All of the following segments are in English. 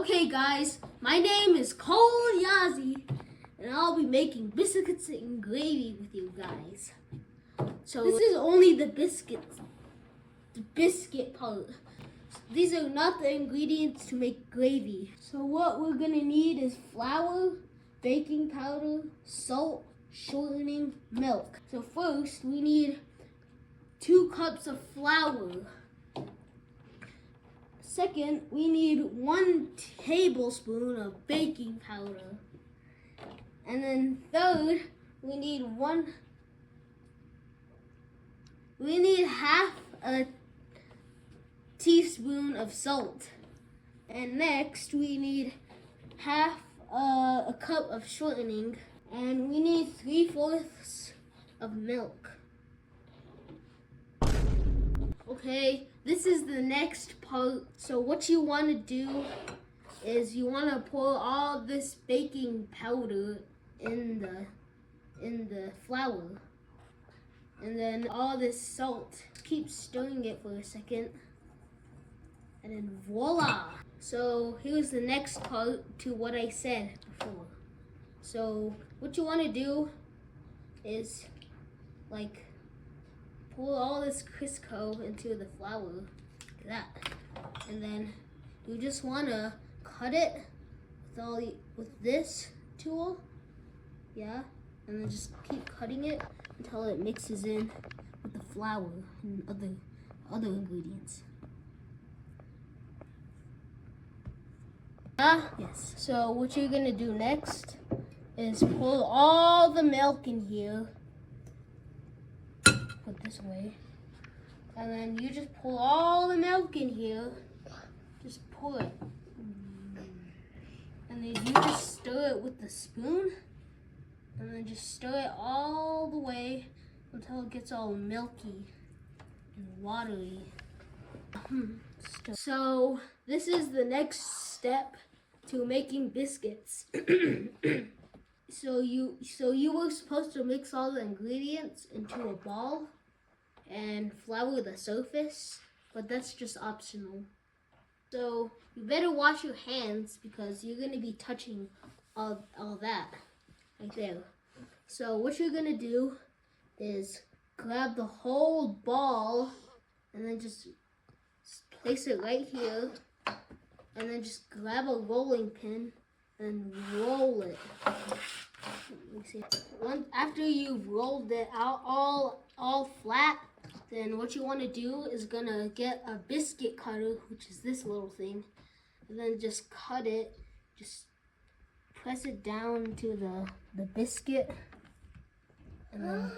Okay guys, my name is Cohl and I'll be making biscuits and gravy with you guys. So this is only the biscuit part. These are not the ingredients to make gravy. So what we're gonna need is flour, baking powder, salt, shortening, milk. So first we need 2 cups of flour. Second, we need 1 tablespoon of baking powder. And then third, we need half a teaspoon of salt. And next, we need half a cup of shortening. And we need 3/4 of milk. Okay, this is the next part. So what you want to do is you want to pour all this baking powder in the flour. And then all this salt. Keep stirring it for a second. And then voila! So here's the next part to what I said before. So what you want to do is pour all this Crisco into the flour, like that. And then you just want to cut it with this tool, yeah? And then just keep cutting it until it mixes in with the flour and other ingredients. Yes. So what you're gonna do next is pour all the milk in here. Put this away. And then you just pour all the milk in here. Just pour it. And then you just stir it with the spoon. And then just stir it all the way until it gets all milky and watery. So this is the next step to making biscuits. So you were supposed to mix all the ingredients into a ball and flour the surface, but that's just optional. So you better wash your hands because you're gonna be touching all that right there. So what you're gonna do is grab the whole ball and then just place it right here, and then just grab a rolling pin and roll it. After you've rolled it out all flat, then what you want to do is gonna get a biscuit cutter, which is this little thing, and then just cut it. Just press it down to the biscuit, and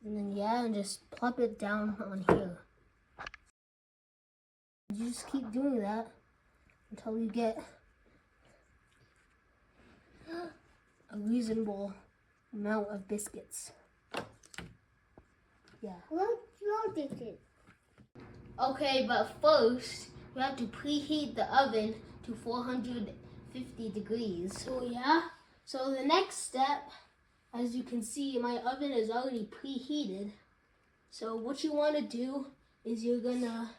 then just plop it down on here. You just keep doing that until you get a reasonable amount of biscuits. Yeah. Okay, but first we have to preheat the oven to 450 degrees. So yeah. So the next step, as you can see, my oven is already preheated. So what you want to do is you're gonna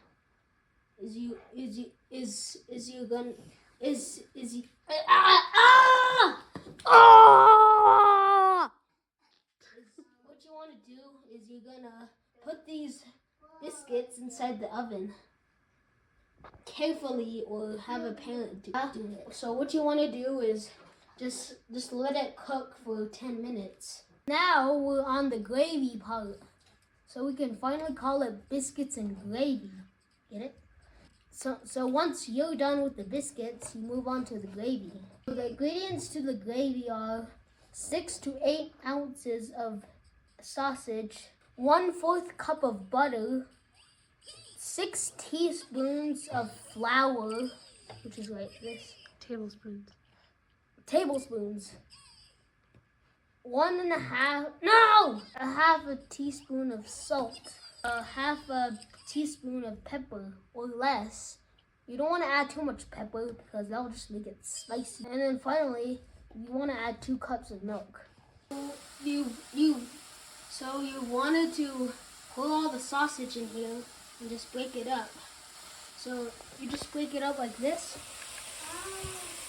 What you want to do is you're gonna put these biscuits inside the oven carefully, or have a parent do it. So what you want to do is just let it cook for 10 minutes. Now we're on the gravy part, so we can finally call it biscuits and gravy. Get it? So once you're done with the biscuits, you move on to the gravy. So the ingredients to the gravy are 6 to 8 ounces of sausage, 1/4 cup of butter, 6 teaspoons of flour, which is like this. Tablespoons. 1/2 a teaspoon of salt. 1/2 a teaspoon of pepper or less. You don't want to add too much pepper because that will just make it spicy. And then finally, you want to add 2 cups of milk. So you wanted to pour all the sausage in here and just break it up. So you just break it up like this,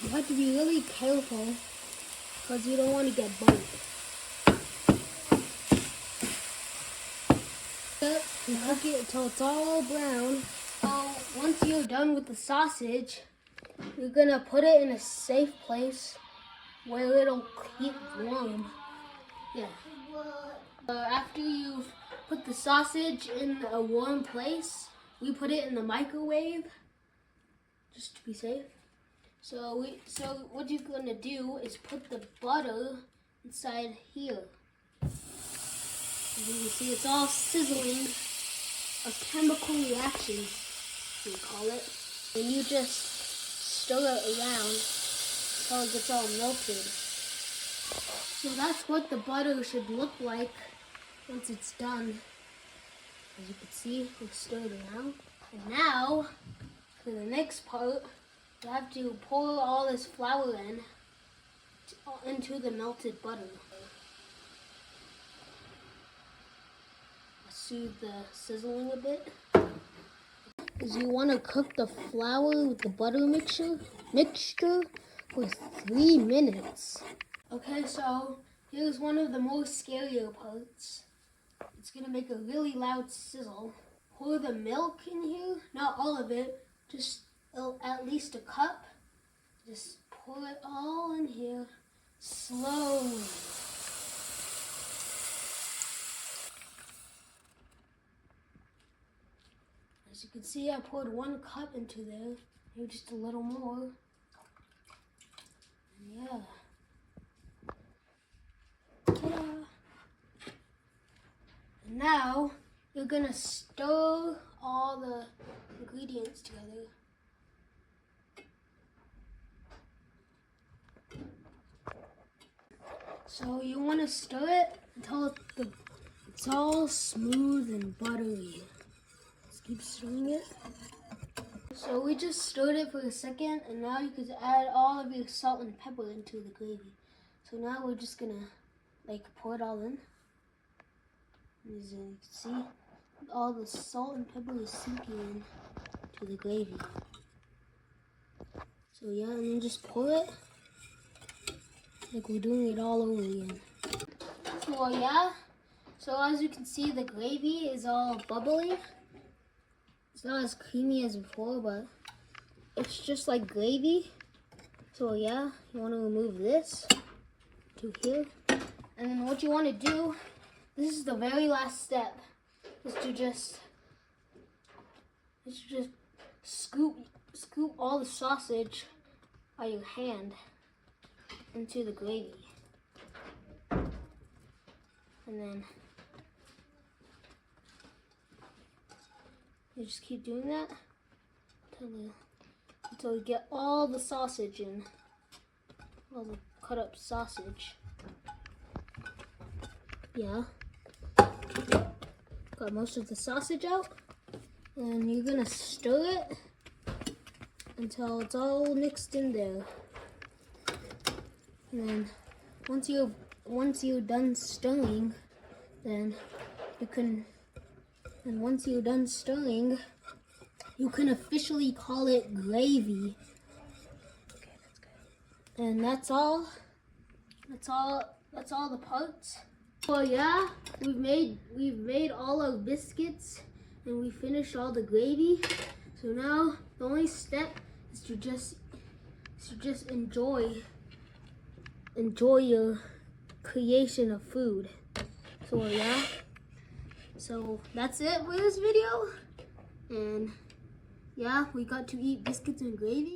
You have to be really careful because you don't want to get burnt. You cook it until it's all brown. So once you're done with the sausage, you're gonna put it in a safe place where it'll keep warm. Yeah. After you've put the sausage in a warm place, we put it in the microwave just to be safe. So what you're gonna do is put the butter inside here. As you can see, it's all sizzling. A chemical reaction, we call it. And you just stir it around until it gets all melted. So that's what the butter should look like once it's done. As you can see, it's stirred around. And now, for the next part, you have to pour all this flour into the melted butter. Soothe the sizzling a bit. Is you want to cook the flour with the butter mixture for 3 minutes. Okay, so here's one of the more scarier parts. It's gonna make a really loud sizzle. Pour the milk in here, not all of it, just at least a cup. Just pour it all in here slowly. As you can see, I poured 1 cup into there, maybe just a little more. Yeah. Ta-da. And now, you're gonna stir all the ingredients together. So you wanna stir it until it's all smooth and buttery. Keep stirring it. So we just stirred it for a second, and now you can add all of your salt and pepper into the gravy. So now we're just gonna pour it all in. As you can see, all the salt and pepper is sinking in to the gravy. So yeah, and then just pour it like we're doing it all over again. So yeah, so as you can see, the gravy is all bubbly. It's not as creamy as before, but it's just like gravy. So yeah, you want to remove this to here. And then what you want to do, this is the very last step, is to just scoop all the sausage by your hand into the gravy. And then you just keep doing that until you get all the sausage in, all the cut up sausage. Yeah. Got most of the sausage out. And you're gonna stir it until it's all mixed in there. And then once you're done stirring, then you can officially call it gravy. Okay, that's good. And that's all the parts. So yeah, we've made all our biscuits and we finished all the gravy. So now the only step is to just enjoy your creation of food. So yeah. So that's it for this video. And yeah, we got to eat biscuits and gravy.